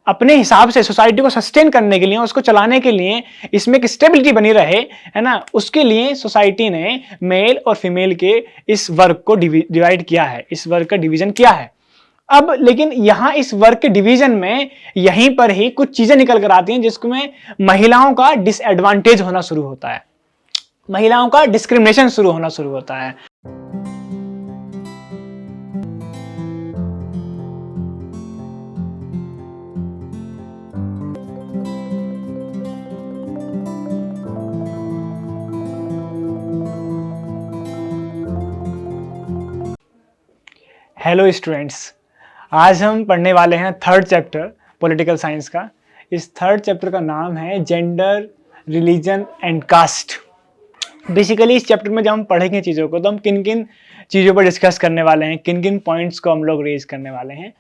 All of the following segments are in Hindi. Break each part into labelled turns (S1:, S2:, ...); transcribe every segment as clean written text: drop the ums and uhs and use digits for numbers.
S1: अपने हिसाब से सोसाइटी को सस्टेन करने के लिए, उसको चलाने के लिए, इसमें एक स्टेबिलिटी बनी रहे, है ना, उसके लिए सोसाइटी ने मेल और फीमेल के इस वर्क को डिवाइड किया है, इस वर्क का डिवीजन किया है। अब लेकिन यहां इस वर्क के डिवीजन में यहीं पर ही कुछ चीजें निकल कर आती हैं जिसमें महिलाओं का डिसएडवांटेज होना शुरू होता है, महिलाओं का डिस्क्रिमिनेशन होना शुरू होता है। हेलो स्टूडेंट्स, आज हम पढ़ने वाले हैं थर्ड चैप्टर पॉलिटिकल साइंस का। इस थर्ड चैप्टर का नाम है gender, religion and caste. Basically इस चैप्टर में जब हम पढ़ेंगे चीज़ों को तो हम किन किन चीज़ों पर डिस्कस करने वाले हैं, किन किन पॉइंट्स को हम लोग रेज करने वाले हैं।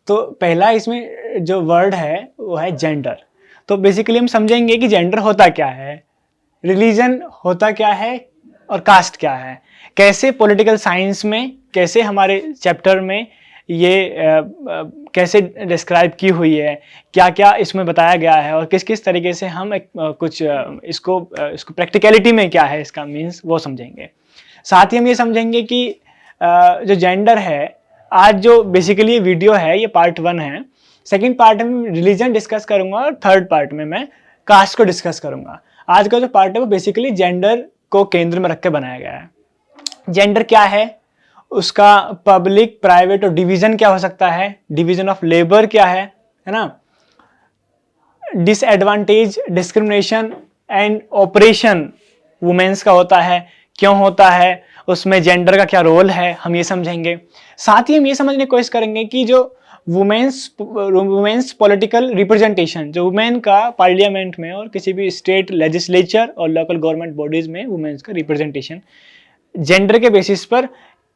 S1: तो पहला इसमें जो वर्ड है वो है जेंडर। तो बेसिकली हम समझेंगे कि जेंडर होता क्या है, रिलीजन होता क्या है और कास्ट क्या है, कैसे पॉलिटिकल साइंस में, कैसे हमारे चैप्टर में ये कैसे डिस्क्राइब की हुई है, क्या क्या इसमें बताया गया है और किस किस तरीके से हम कुछ इसको प्रैक्टिकलिटी में क्या है इसका मीन्स वो समझेंगे। साथ ही हम ये समझेंगे कि जो जेंडर है, आज जो बेसिकली वीडियो है ये पार्ट 1 है। सेकेंड पार्ट में रिलीजन डिस्कस करूंगा और थर्ड पार्ट में मैं कास्ट को डिस्कस करूंगा। आज का जो पार्ट है वो बेसिकली जेंडर को केंद्र में रख के बनाया गया है। जेंडर क्या है, उसका पब्लिक, प्राइवेट और डिवीजन क्या हो सकता है, डिवीजन ऑफ लेबर क्या है ना, disadvantage, discrimination and oppression women's का होता है, क्यों होता है, उसमें जेंडर का क्या रोल है, हम ये समझेंगे। साथ ही हम ये समझने की कोशिश करेंगे कि जो वुमेन्स पॉलिटिकल रिप्रेजेंटेशन, जो वुमेन का पार्लियामेंट में और किसी भी स्टेट लेजिस्लेचर और लोकल गवर्नमेंट बॉडीज में वुमेन्स का रिप्रेजेंटेशन जेंडर के बेसिस पर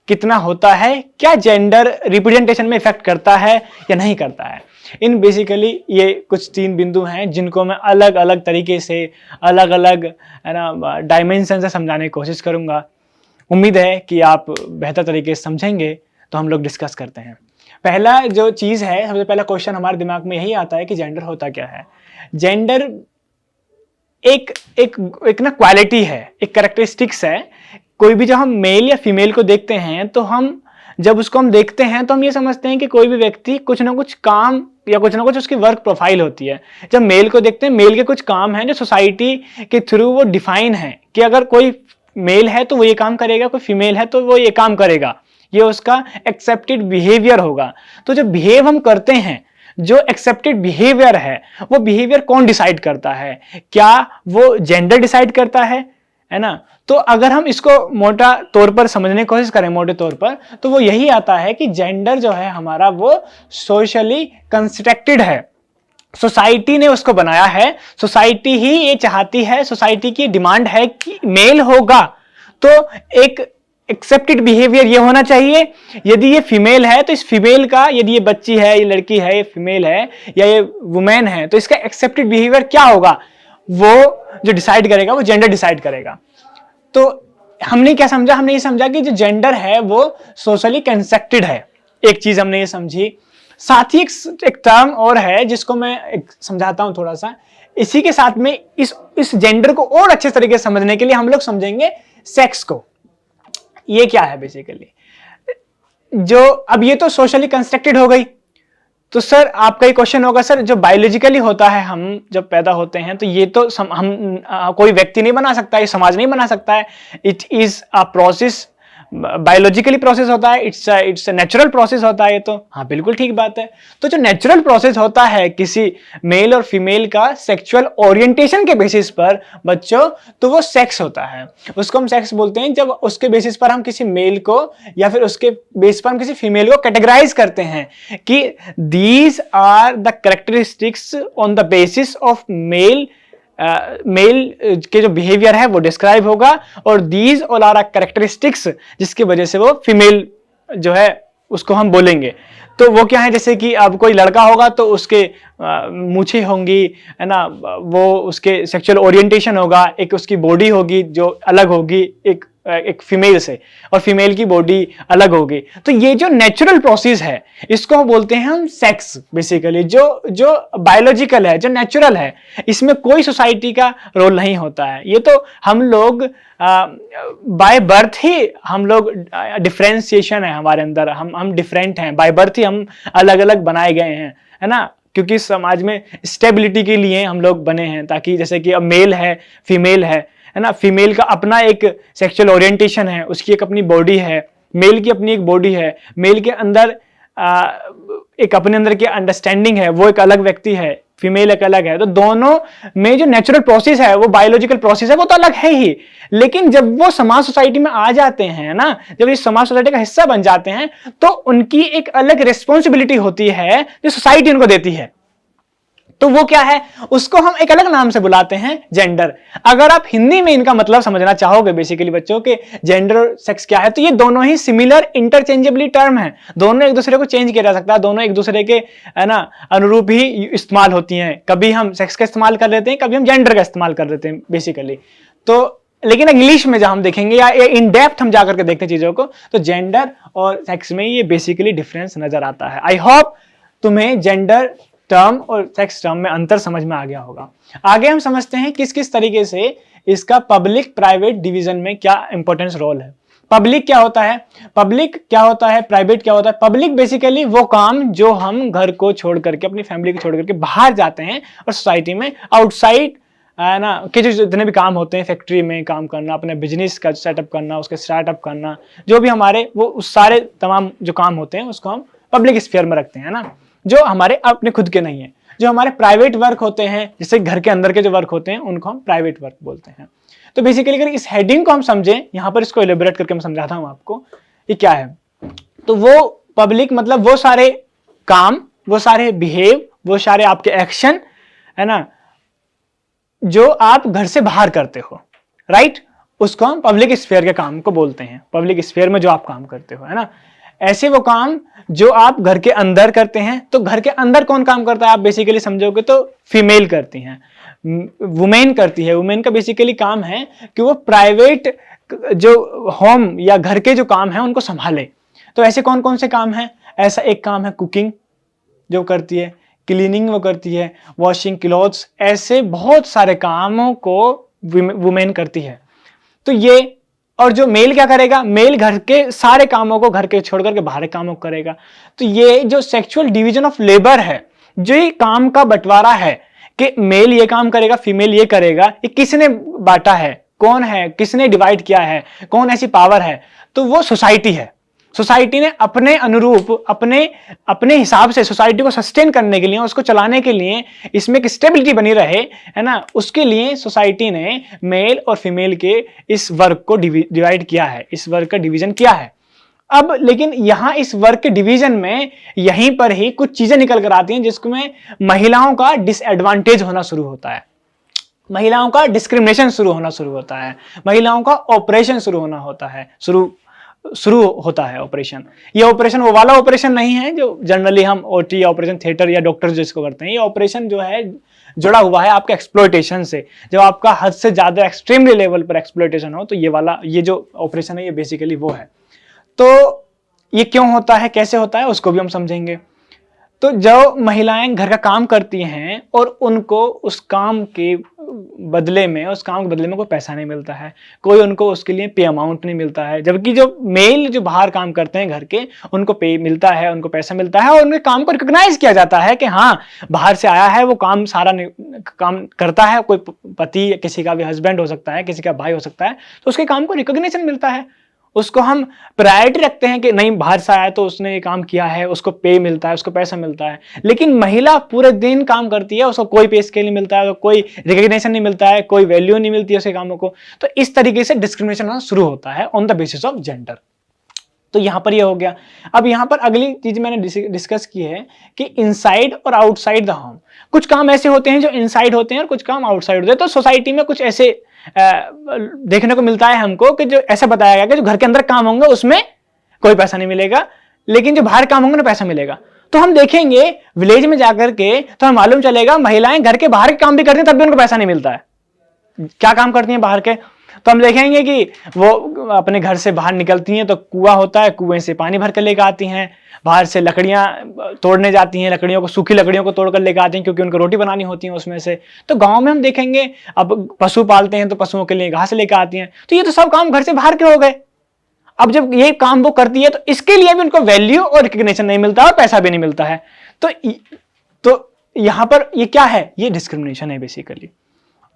S1: कितना होता है, क्या जेंडर रिप्रेजेंटेशन में इफेक्ट करता है या नहीं करता है। इन बेसिकली ये कुछ 3 बिंदु हैं जिनको मैं अलग अलग तरीके से, अलग अलग है ना डायमेंशन से समझाने की कोशिश करूंगा। उम्मीद है कि आप बेहतर तरीके से समझेंगे। तो हम लोग डिस्कस करते हैं। पहला जो चीज़ है, सबसे पहला क्वेश्चन हमारे दिमाग में यही आता है कि जेंडर होता क्या है। जेंडर एक ना क्वालिटी है, एक कैरेक्टरिस्टिक्स है। कोई भी जब हम मेल या फीमेल को देखते हैं तो हम जब उसको हम देखते हैं तो हम ये समझते हैं कि कोई भी व्यक्ति कुछ ना कुछ काम या कुछ ना कुछ उसकी वर्क प्रोफाइल होती है। जब मेल को देखते हैं, मेल के कुछ काम हैं जो सोसाइटी के थ्रू वो डिफाइन है कि अगर कोई मेल है तो वो ये काम करेगा, कोई फीमेल है तो वो ये काम करेगा, ये उसका एक्सेप्टेड बिहेवियर होगा। तो जो बिहेव हम करते हैं, जो एक्सेप्टेड बिहेवियर है, वो बिहेवियर कौन डिसाइड करता है, क्या वो जेंडर डिसाइड करता है ना। तो अगर हम इसको मोटा तौर पर समझने की कोशिश करें, मोटे तौर पर, तो वो यही आता है कि जेंडर जो है हमारा वो सोशली कंस्ट्रक्टेड है। सोसाइटी ने उसको बनाया है, सोसाइटी ही ये चाहती है, सोसाइटी की डिमांड है कि मेल होगा तो एक एक्सेप्टेड बिहेवियर ये होना चाहिए। यदि ये फीमेल है तो इस फीमेल का, यदि ये बच्ची है, ये लड़की है, ये फीमेल है या ये वुमेन है, तो इसका एक्सेप्टेड बिहेवियर क्या होगा, वो जो डिसाइड करेगा वो जेंडर डिसाइड करेगा। तो हमने क्या समझा, हमने ये समझा कि जो जेंडर है वो सोशली कंस्ट्रक्टेड है। एक चीज हमने ये समझी। साथ ही एक टर्म और है जिसको मैं समझाता हूं थोड़ा सा। इसी के साथ में इस जेंडर को और अच्छे तरीके से समझने के लिए हम लोग समझेंगे सेक्स को। ये क्या है बेसिकली, जो अब ये तो सोशली कंस्ट्रक्टेड हो गई। तो सर आपका ये क्वेश्चन होगा, सर जो बायोलॉजिकली होता है, हम जब पैदा होते हैं तो ये तो कोई व्यक्ति नहीं बना सकता, ये समाज नहीं बना सकता है। It is a process, biologically process होता है, इट्स नेचुरल प्रोसेस होता है। ये तो हाँ बिल्कुल ठीक बात है। तो जो नेचुरल प्रोसेस होता है किसी मेल और फीमेल का सेक्सुअल ओरिएंटेशन के बेसिस पर बच्चों, तो वो सेक्स होता है, उसको हम सेक्स बोलते हैं। जब उसके बेसिस पर हम किसी मेल को या फिर उसके बेस पर हम किसी फीमेल को कैटेगराइज करते हैं कि these are the characteristics on the basis of male, male के जो बिहेवियर है वो डिस्क्राइब होगा, और दीज ऑल आर कैरेक्टरिस्टिक्स जिसकी वजह से वो फीमेल जो है उसको हम बोलेंगे। तो वो क्या है, जैसे कि अब कोई लड़का होगा तो उसके मूछें होंगी, है ना, वो उसके सेक्सुअल ओरिएंटेशन होगा, एक उसकी बॉडी होगी जो अलग होगी, एक एक फीमेल से, और फीमेल की बॉडी अलग होगी। तो ये जो नेचुरल प्रोसेस है इसको बोलते हैं हम सेक्स। बेसिकली जो बायोलॉजिकल है, जो नेचुरल है, इसमें कोई सोसाइटी का रोल नहीं होता है। ये तो हम लोग बाय बर्थ ही हम लोग डिफरेंशिएशन है हमारे अंदर, हम डिफरेंट हैं, बाय बर्थ ही हम अलग अलग बनाए गए हैं, है ना। क्योंकि समाज में स्टेबिलिटी के लिए हम लोग बने हैं, ताकि जैसे कि अब मेल है, फीमेल है ना, फीमेल का अपना एक सेक्सुअल ओरिएंटेशन है, उसकी एक अपनी बॉडी है, मेल की अपनी एक बॉडी है, मेल के अंदर एक अपने अंदर की अंडरस्टैंडिंग है, वो एक अलग व्यक्ति है, फीमेल एक अलग है। तो दोनों में जो नेचुरल प्रोसेस है, वो बायोलॉजिकल प्रोसेस है, वो तो अलग है ही। लेकिन जब वो समाज सोसाइटी में आ जाते हैं ना, जब ये समाज सोसाइटी का हिस्सा बन जाते हैं, तो उनकी एक अलग रिस्पॉन्सिबिलिटी होती है जो सोसाइटी उनको देती है। तो वो क्या है, उसको हम एक अलग नाम से बुलाते हैं जेंडर। अगर आप हिंदी में इनका मतलब समझना चाहोगे बेसिकली बच्चों के जेंडर और सेक्स क्या है, तो ये दोनों ही सिमिलर इंटरचेंजेबली टर्म है, दोनों एक दूसरे को चेंज किया जा सकता है, दोनों एक दूसरे के, है ना, अनुरूप ही इस्तेमाल होती हैं। कभी हम सेक्स का इस्तेमाल कर लेते हैं, कभी हम जेंडर का इस्तेमाल कर लेते हैं बेसिकली। तो लेकिन इंग्लिश में जब हम देखेंगे या इन डेप्थ हम जाकर के देखते हैं चीजों को, तो जेंडर और सेक्स में ये बेसिकली डिफरेंस नजर आता है। आई होप तुम्हें जेंडर टर्म और सेक्स टर्म में अंतर समझ में आ गया होगा। आगे हम समझते हैं किस किस तरीके से इसका पब्लिक प्राइवेट डिवीजन में क्या इंपॉर्टेंस रोल है। पब्लिक क्या होता है, पब्लिक क्या होता है, प्राइवेट क्या होता है। पब्लिक बेसिकली वो काम जो हम घर को छोड़ करके, अपनी फैमिली को छोड़ करके बाहर जाते हैं और सोसाइटी में आउटसाइड, है ना, कि जो जितने भी काम होते हैं, फैक्ट्री में काम करना, अपने बिजनेस का सेटअप करना, उसके स्टार्टअप करना, जो भी हमारे वो उस सारे तमाम जो काम होते हैं उसको हम पब्लिक स्फीयर में रखते हैं ना, जो हमारे अपने खुद के नहीं है। जो हमारे प्राइवेट वर्क होते हैं, जैसे घर के अंदर के जो वर्क होते हैं, उनको हम प्राइवेट वर्क बोलते हैं। तो बेसिकली अगर इस हेडिंग को हम समझें, यहां पर इसको एलिब्रेट करके मैं समझाता हूं आपको ये क्या है। तो वो पब्लिक मतलब वो सारे काम, वो सारे बिहेव, वो सारे आपके एक्शन, है ना, जो आप घर से बाहर करते हो, राइट, उसको हम पब्लिक स्फीयर के काम को बोलते हैं। पब्लिक स्फीयर में जो आप काम करते हो, है ना, ऐसे वो काम जो आप घर के अंदर करते हैं। तो घर के अंदर कौन काम करता है, आप बेसिकली समझोगे तो फीमेल करती हैं, वुमेन करती है। वुमेन का बेसिकली काम है कि वो प्राइवेट जो होम या घर के जो काम है उनको संभाले। तो ऐसे कौन कौन से काम हैं, ऐसा एक काम है कुकिंग जो करती है, क्लीनिंग वो करती है, वॉशिंग क्लॉथ्स, ऐसे बहुत सारे कामों को वुमेन करती है। तो ये, और जो मेल क्या करेगा, मेल घर के सारे कामों को, घर के छोड़ करके बाहर कामों को करेगा। तो ये जो सेक्सुअल डिवीजन ऑफ लेबर है, जो ये काम का बंटवारा है कि मेल ये काम करेगा, फीमेल ये करेगा, ये किसने बांटा है, कौन है, किसने डिवाइड किया है, कौन ऐसी पावर है, तो वो सोसाइटी है। सोसाइटी ने अपने अनुरूप, अपने हिसाब से सोसाइटी को सस्टेन करने के लिए, उसको चलाने के लिए, इसमें एक स्टेबिलिटी बनी रहे, है ना, उसके लिए सोसाइटी ने मेल और फीमेल के इस वर्क को डिवाइड किया है, इस वर्क का डिवीजन किया है। अब लेकिन यहां इस वर्क के डिवीजन में यहीं पर ही कुछ चीजें निकल कर आती हैं जिसमें महिलाओं का डिसएडवांटेज होना शुरू होता है, महिलाओं का डिस्क्रिमिनेशन शुरू होता है, महिलाओं का ऑपरेशन शुरू होता है ऑपरेशन। ये ऑपरेशन वो वाला ऑपरेशन नहीं है जो जनरली हम ओटी या ऑपरेशन थिएटर या डॉक्टर जिसको करते हैं। ये ऑपरेशन जो है जुड़ा हुआ है आपके एक्सप्लॉयटेशन से। जब आपका हद से ज्यादा एक्सट्रीमली लेवल पर एक्सप्लॉयटेशन हो, तो ये जो ऑपरेशन है, ये बेसिकली वो है। तो ये क्यों होता है, कैसे होता है, उसको भी हम समझेंगे। तो जो महिलाएं घर का काम करती हैं और उनको उस काम के बदले में कोई पैसा नहीं मिलता है, कोई उनको उसके लिए पे अमाउंट नहीं मिलता है। जबकि जो मेल जो बाहर काम करते हैं घर के, उनको पे मिलता है, उनको पैसा मिलता है, और उनके काम को रिकॉग्नाइज किया जाता है कि हाँ बाहर से आया है, वो काम सारा काम करता है। कोई पति, किसी का भी हस्बैंड हो सकता है, किसी का भाई हो सकता है, तो उसके काम को रिकॉग्निशन मिलता है। उसको हम प्रायोरिटी रखते हैं कि नहीं, बाहर से आया तो उसने ये काम किया है, उसको पे मिलता है, उसको पैसा मिलता है। लेकिन महिला पूरे दिन काम करती है, उसको कोई पे स्केल नहीं मिलता है, कोई रिकॉग्निशन नहीं मिलता है, कोई वैल्यू नहीं मिलती है उसके कामों को। तो इस तरीके से डिस्क्रिमिनेशन होना शुरू होता है on the basis of gender. तो यहां पर ये हो गया। अब यहां पर अगली चीज मैंने डिस्कस की है कि इनसाइड और आउटसाइड द होम। कुछ काम ऐसे होते हैं जो इनसाइड होते हैं और कुछ काम आउटसाइड होते हैं। तो सोसाइटी में कुछ ऐसे देखने को मिलता है हमको कि जो ऐसा बताया गया कि जो घर के अंदर काम होंगे उसमें कोई पैसा नहीं मिलेगा, लेकिन जो बाहर काम होंगे ना पैसा मिलेगा। तो हम देखेंगे विलेज में जाकर के तो हमें मालूम चलेगा महिलाएं घर के बाहर के काम भी करती हैं, तब भी उनको पैसा नहीं मिलता है। क्या काम करती हैं बाहर के, तो हम देखेंगे कि वो अपने घर से बाहर निकलती हैं तो कुआं होता है, कुएं से पानी भर कर लेकर आती हैं, बाहर से लकड़ियां तोड़ने जाती हैं, लकड़ियों को, सूखी लकड़ियों को तोड़कर लेकर आती हैं क्योंकि उनको रोटी बनानी होती है उसमें से। तो गांव में हम देखेंगे अब पशु पालते हैं तो पशुओं के लिए घास लेकर आती हैं। तो ये तो सब काम घर से बाहर के हो गए। अब जब ये काम वो करती है तो इसके लिए भी उनको वैल्यू और रिकग्निशन नहीं मिलता और पैसा भी नहीं मिलता है। तो यहां पर ये क्या है, ये डिस्क्रिमिनेशन है बेसिकली।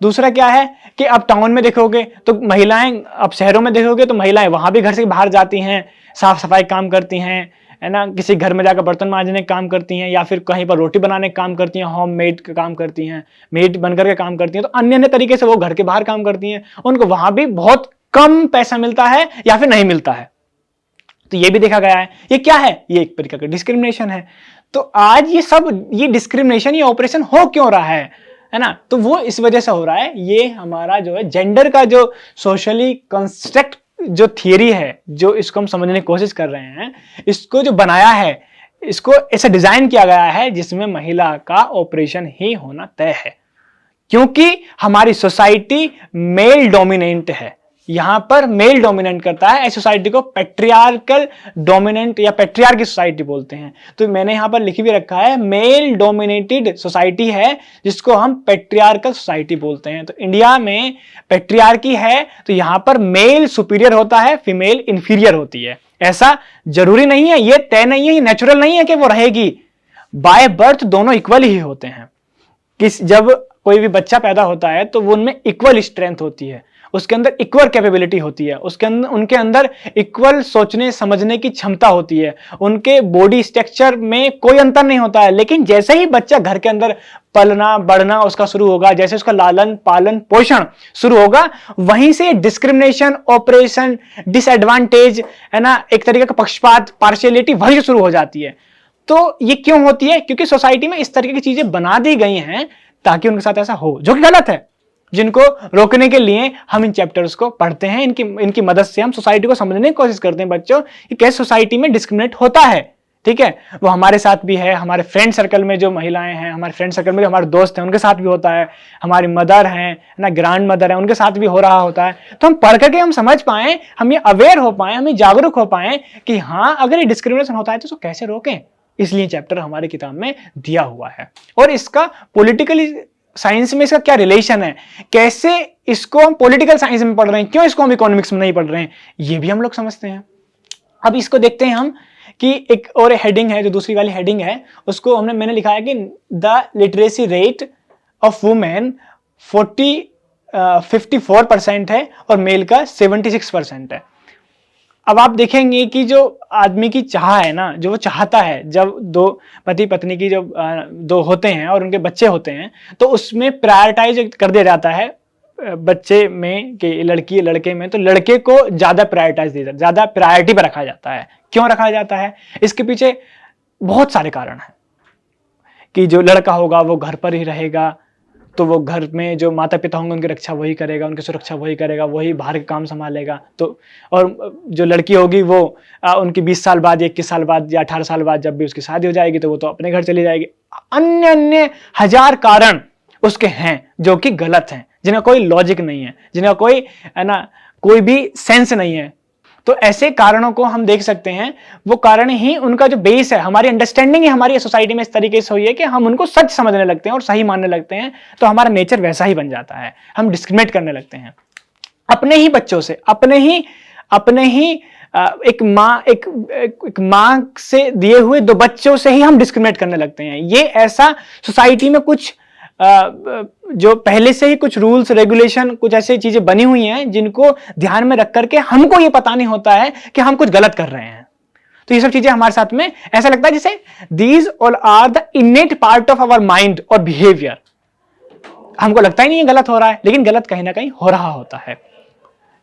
S1: दूसरा क्या है कि अब टाउन में देखोगे तो महिलाएं, अब शहरों में देखोगे तो महिलाएं वहां भी घर से बाहर जाती हैं, साफ सफाई काम करती हैं, है ना, किसी घर में जाकर बर्तन मांजने का काम करती हैं, या फिर कहीं पर रोटी बनाने का काम करती हैं, होम मेड का काम करती हैं, मेड बनकर के काम करती हैं। तो अन्य अन्य तरीके से वो घर के बाहर काम करती हैं, उनको वहां भी बहुत कम पैसा मिलता है या फिर नहीं मिलता है। तो ये भी देखा गया है। ये क्या है, ये एक प्रकार का डिस्क्रिमिनेशन है। तो आज ये सब, ये डिस्क्रिमिनेशन, ये ऑपरेशन हो क्यों रहा है ना, तो वो इस वजह से हो रहा है। ये हमारा जो है जेंडर का जो सोशली कंस्ट्रक्ट जो थियरी है, जो इसको हम समझने की कोशिश कर रहे हैं, इसको जो बनाया है, इसको ऐसा डिजाइन किया गया है जिसमें महिला का ऑपरेशन ही होना तय है, क्योंकि हमारी सोसाइटी मेल डोमिनेंट है। यहां पर मेल डोमिनेंट करता है। इस सोसाइटी को पेट्रियार्कल डोमिनेंट या पेट्रियार्की सोसाइटी बोलते हैं। तो मैंने यहां पर लिख भी रखा है, मेल डोमिनेटेड सोसाइटी है जिसको हम पेट्रियार्कल सोसाइटी बोलते हैं। तो इंडिया में पेट्रियार्की है, तो यहां पर मेल सुपीरियर होता है, फीमेल इंफीरियर होती है। ऐसा जरूरी नहीं है, ये तय नहीं है, ये नेचुरल नहीं है कि वो रहेगी। बाय बर्थ दोनों इक्वल ही होते हैं। जब कोई भी बच्चा पैदा होता है तो वो उनमें इक्वल स्ट्रेंथ होती है, उसके अंदर इक्वल कैपेबिलिटी होती है, उनके अंदर इक्वल सोचने समझने की क्षमता होती है, उनके बॉडी स्ट्रक्चर में कोई अंतर नहीं होता है। लेकिन जैसे ही बच्चा घर के अंदर पलना बढ़ना उसका शुरू होगा, जैसे उसका लालन पालन पोषण शुरू होगा, वहीं से डिस्क्रिमिनेशन, ऑपरेशन, डिसएडवांटेज, है ना, एक तरीके का पक्षपात, पार्शियलिटी वहीं से शुरू हो जाती है। तो ये क्यों होती है? क्योंकि सोसाइटी में इस तरीके की चीजें बना दी गई हैं ताकि उनके साथ ऐसा हो, जो कि गलत है, जिनको रोकने के लिए हम इन चैप्टर्स को पढ़ते हैं। इनकी मदद से हम सोसाइटी को समझने की कोशिश करते हैं बच्चों कि कैसे सोसाइटी में डिस्क्रिमिनेट होता है। ठीक है, वो हमारे साथ भी है, हमारे फ्रेंड सर्कल में जो महिलाएं हैं, हमारे फ्रेंड सर्कल में जो हमारे दोस्त हैं उनके साथ भी होता है, हमारी मदर हैं ना, ग्रैंड मदर है, उनके साथ भी हो रहा होता है। तो हम पढ़ करके हम समझ पाए, हम ये अवेयर हो पाए, हम ये जागरूक हो पाए कि हाँ, अगर ये डिस्क्रिमिनेशन होता है तो उसको कैसे रोकें। इसलिए चैप्टर हमारी किताब में दिया हुआ है। और इसका पॉलिटिकली साइंस में इसका क्या रिलेशन है, कैसे इसको हम पॉलिटिकल साइंस में पढ़ रहे हैं, क्यों इसको हम इकोनॉमिक्स में नहीं पढ़ रहे हैं, ये भी हम लोग समझते हैं। अब इसको देखते हैं हम कि एक और हेडिंग है, जो दूसरी वाली हेडिंग है, उसको मैंने लिखा है कि the literacy rate of women 54% है और मेल का 76% है। अब आप देखेंगे कि जो आदमी की चाह है ना, जो वो चाहता है, जब दो पति पत्नी की जब दो होते हैं और उनके बच्चे होते हैं, तो उसमें प्रायोरिटाइज कर दिया जाता है बच्चे में कि लड़की लड़के में, तो लड़के को ज्यादा प्रायोरिटाइज दिया जाता है, ज्यादा प्रायोरिटी पर रखा जाता है। क्यों रखा जाता है? इसके पीछे बहुत सारे कारण हैं कि जो लड़का होगा वो घर पर ही रहेगा, तो वो घर में जो माता पिता होंगे उनकी रक्षा वही करेगा, उनकी सुरक्षा वही करेगा, वही बाहर के काम संभालेगा। तो और जो लड़की होगी वो उनकी 20 साल बाद, 21 साल बाद या 18 साल बाद जब भी उसकी शादी हो जाएगी तो वो तो अपने घर चली जाएगी। अन्य अन्य हजार कारण उसके हैं जो कि गलत हैं, जिनका कोई लॉजिक नहीं है, जिनका कोई, है ना, कोई भी सेंस नहीं है। तो ऐसे कारणों को हम देख सकते हैं, वो कारण ही उनका जो बेस है, हमारी अंडरस्टैंडिंग ही हमारी सोसाइटी में इस तरीके से हुई है कि हम उनको सच समझने लगते हैं और सही मानने लगते हैं, तो हमारा नेचर वैसा ही बन जाता है, हम डिस्क्रिमिनेट करने लगते हैं अपने ही बच्चों से, अपने ही एक मां से दिए हुए 2 बच्चों से ही हम डिस्क्रिमिनेट करने लगते हैं। ये ऐसा सोसाइटी में कुछ जो पहले से ही कुछ रूल्स रेगुलेशन, कुछ ऐसी चीजें बनी हुई हैं जिनको ध्यान में रख करके हमको ये पता नहीं होता है कि हम कुछ गलत कर रहे हैं। तो ये सब चीजें हमारे साथ में ऐसा लगता है जैसे these all are the innate part of our mind और बिहेवियर। हमको लगता ही नहीं है गलत हो रहा है, लेकिन गलत कहीं ना कहीं हो रहा होता है।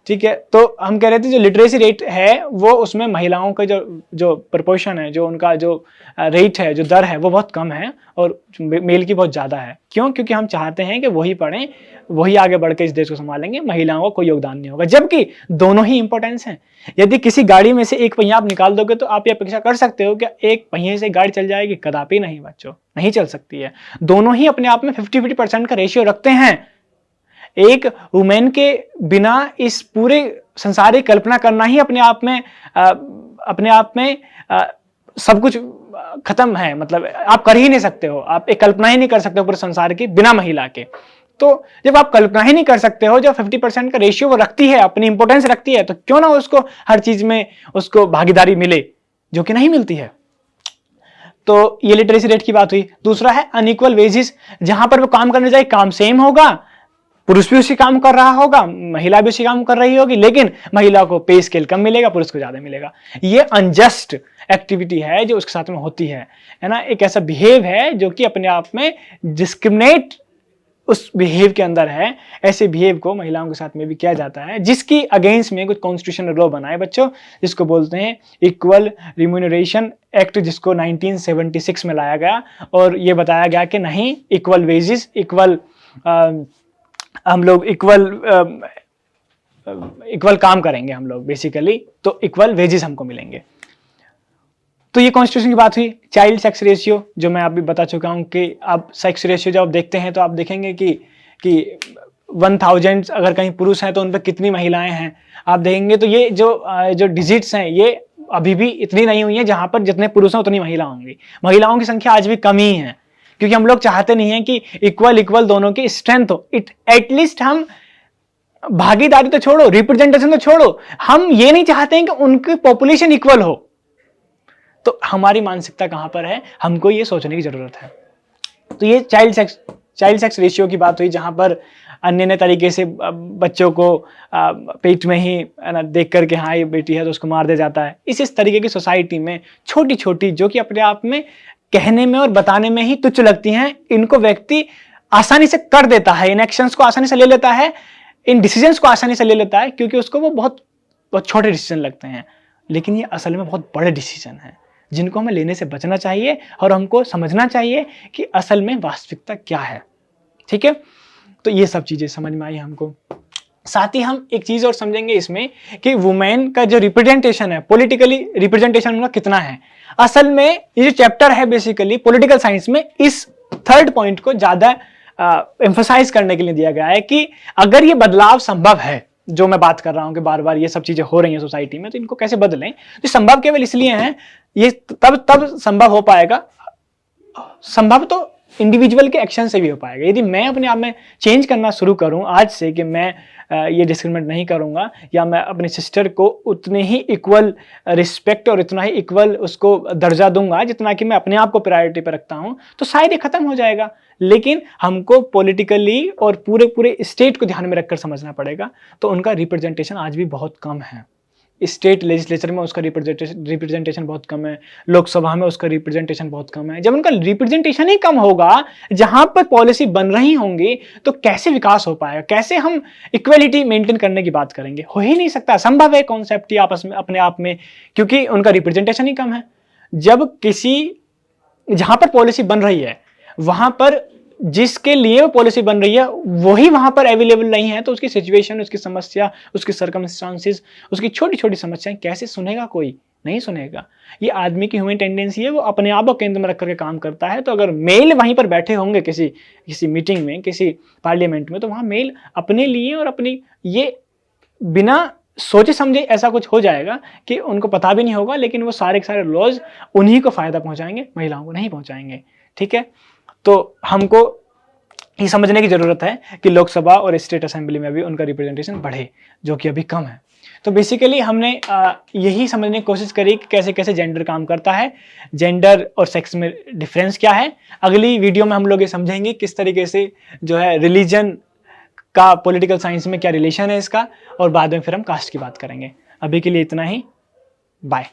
S1: ठीक है, तो हम कह रहे थे जो लिटरेसी रेट है वो उसमें महिलाओं का जो प्रपोर्शन है, जो उनका जो रेट है, जो दर है, वो बहुत कम है और मेल की बहुत ज़्यादा है। क्यों? क्योंकि हम चाहते हैं कि वही पढ़ें, वही आगे बढ़ के इस देश को संभालेंगे, महिलाओं का कोई योगदान नहीं होगा। जबकि दोनों ही इंपॉर्टेंस हैं। यदि किसी गाड़ी में से एक पहिया आप निकाल दोगे तो आप ये अपेक्षा कर सकते हो कि एक पहिए से गाड़ी चल जाएगी? कदापि नहीं बच्चों, नहीं चल सकती है। दोनों ही अपने आप में 50-50% का रेशियो रखते हैं। एक वुमेन के बिना इस पूरे संसार की कल्पना करना ही अपने आप में सब कुछ खत्म है। मतलब आप कर ही नहीं सकते हो, आप एक कल्पना ही नहीं कर सकते हो पूरे संसार की बिना महिला के। तो जब आप कल्पना ही नहीं कर सकते हो, जब 50% का रेशियो वो रखती है, अपनी इंपोर्टेंस रखती है, तो क्यों ना उसको हर चीज में उसको भागीदारी मिले, जो कि नहीं मिलती है। तो ये लिटरेसी रेट की बात हुई। दूसरा है अनइक्वल वेजेस, जहां पर वो काम करने जाए काम सेम होगा, पुरुष भी उसी काम कर रहा होगा, महिला भी उसी काम कर रही होगी, लेकिन महिला को पे स्केल कम मिलेगा, पुरुष को ज्यादा मिलेगा। ये अनजस्ट एक्टिविटी है जो उसके साथ में होती है ना। एक ऐसा बिहेव है जो कि अपने आप में डिस्क्रिमिनेट उस बिहेव के अंदर है। ऐसे बिहेव को महिलाओं के साथ में भी किया जाता है, जिसकी अगेंस्ट में कुछ कॉन्स्टिट्यूशनल लॉ बना है बच्चों, जिसको बोलते हैं इक्वल रिम्यूनरेशन एक्ट, जिसको 1976 में लाया गया। और ये बताया गया कि नहीं, इक्वल वेजेस, इक्वल हम लोग इक्वल काम करेंगे हम लोग बेसिकली, तो इक्वल वेजेस हमको मिलेंगे। तो ये कॉन्स्टिट्यूशन की बात हुई। चाइल्ड सेक्स रेशियो, जो मैं अभी बता चुका हूं कि आप सेक्स रेशियो जब आप देखते हैं तो आप देखेंगे कि 1000 अगर कहीं पुरुष हैं तो उन पर कितनी महिलाएं हैं आप देखेंगे। तो ये जो डिजिट्स हैं ये अभी भी इतनी नहीं हुई है जहां पर जितने पुरुष हैं उतनी महिला होंगी। महिलाओं की संख्या आज भी कम ही है, क्योंकि हम लोग चाहते नहीं है कि इक्वल दोनों की स्ट्रेंथ हो। एटलीस्ट हम भागीदारी तो छोड़ो, रिप्रेजेंटेशन तो छोड़ो, हम ये नहीं चाहते हैं कि उनकी पॉपुलेशन इक्वल हो। तो हमारी मानसिकता कहां पर है, हमको ये सोचने की जरूरत है। तो ये चाइल्ड सेक्स रेशियो की बात हुई, जहां पर अन्य तरीके से बच्चों को पेट में ही देख करके हाँ ये बेटी है तो उसको मार दिया जाता है। इस तरीके की सोसाइटी में छोटी छोटी, जो कि अपने आप में कहने में और बताने में ही तुच्छ लगती हैं, इनको व्यक्ति आसानी से कर देता है, इन एक्शंस को आसानी से ले लेता है, इन डिसीजंस को आसानी से ले लेता है, क्योंकि उसको वो बहुत छोटे डिसीजन लगते हैं। लेकिन ये असल में बहुत बड़े डिसीजन हैं, जिनको हमें लेने से बचना चाहिए और हमको समझना चाहिए कि असल में वास्तविकता क्या है। ठीक है, तो ये सब चीजें समझ में आई हमको। साथ ही हम एक चीज और समझेंगे इसमें कि वुमेन का जो रिप्रेजेंटेशन है, पॉलिटिकली रिप्रेजेंटेशन उनका कितना है। असल में ये जो चैप्टर है बेसिकली पॉलिटिकल साइंस में, इस थर्ड पॉइंट को ज्यादा एम्फसाइज करने के लिए दिया गया है कि अगर ये बदलाव संभव है, जो मैं बात कर रहा हूं कि बार बार ये सब चीजें हो रही हैं सोसाइटी में, तो इनको कैसे बदलें। तो संभव केवल इसलिए है, ये तब संभव हो पाएगा, संभव तो इंडिविजुअल के एक्शन से भी हो पाएगा। यदि मैं अपने आप में चेंज करना शुरू करूं आज से कि मैं ये डिस्क्रिमिनेट नहीं करूंगा, या मैं अपनी सिस्टर को उतने ही इक्वल रिस्पेक्ट और इतना ही इक्वल उसको दर्जा दूंगा जितना कि मैं अपने आप को प्रायोरिटी पर रखता हूं, तो शायद ये खत्म हो जाएगा। लेकिन हमको पॉलिटिकली और पूरे स्टेट को ध्यान में रखकर समझना पड़ेगा। तो उनका रिप्रेजेंटेशन आज भी बहुत कम है। स्टेट लेजिस्लेचर में उसका रिप्रेजेंटेशन बहुत कम है, लोकसभा में उसका रिप्रेजेंटेशन बहुत कम है। जब उनका रिप्रेजेंटेशन ही कम होगा, जहां पर पॉलिसी बन रही होंगी, तो कैसे विकास हो पाएगा, कैसे हम इक्वलिटी मेंटेन करने की बात करेंगे। हो ही नहीं सकता, असंभव है कॉन्सेप्ट ही आपस में अपने आप में, क्योंकि उनका रिप्रेजेंटेशन ही कम है। जहां पर पॉलिसी बन रही है, वहां पर जिसके लिए वो पॉलिसी बन रही है वही वहां पर अवेलेबल नहीं है, तो उसकी सिचुएशन, उसकी समस्या, उसकी सर्कमस्टांसेस, उसकी छोटी छोटी समस्याएं कैसे सुनेगा, कोई नहीं सुनेगा। ये आदमी की ह्यूमन टेंडेंसी है, वो अपने आप को केंद्र में रख करके काम करता है। तो अगर मेल वहीं पर बैठे होंगे किसी मीटिंग में, किसी पार्लियामेंट में, तो वहां मेल अपने लिए और अपनी ये बिना सोचे समझे ऐसा कुछ हो जाएगा कि उनको पता भी नहीं होगा, लेकिन वो सारे के सारे लॉज उन्हीं को फायदा पहुंचाएंगे, महिलाओं को नहीं पहुंचाएंगे। ठीक है, तो हमको ये समझने की जरूरत है कि लोकसभा और स्टेट असेंबली में भी उनका रिप्रेजेंटेशन बढ़े, जो कि अभी कम है। तो बेसिकली हमने यही समझने की कोशिश करी कि कैसे कैसे जेंडर काम करता है, जेंडर और सेक्स में डिफरेंस क्या है। अगली वीडियो में हम लोग ये समझेंगे किस तरीके से जो है रिलीजन का पॉलिटिकल साइंस में क्या रिलेशन है इसका, और बाद में फिर हम कास्ट की बात करेंगे। अभी के लिए इतना ही, बाय।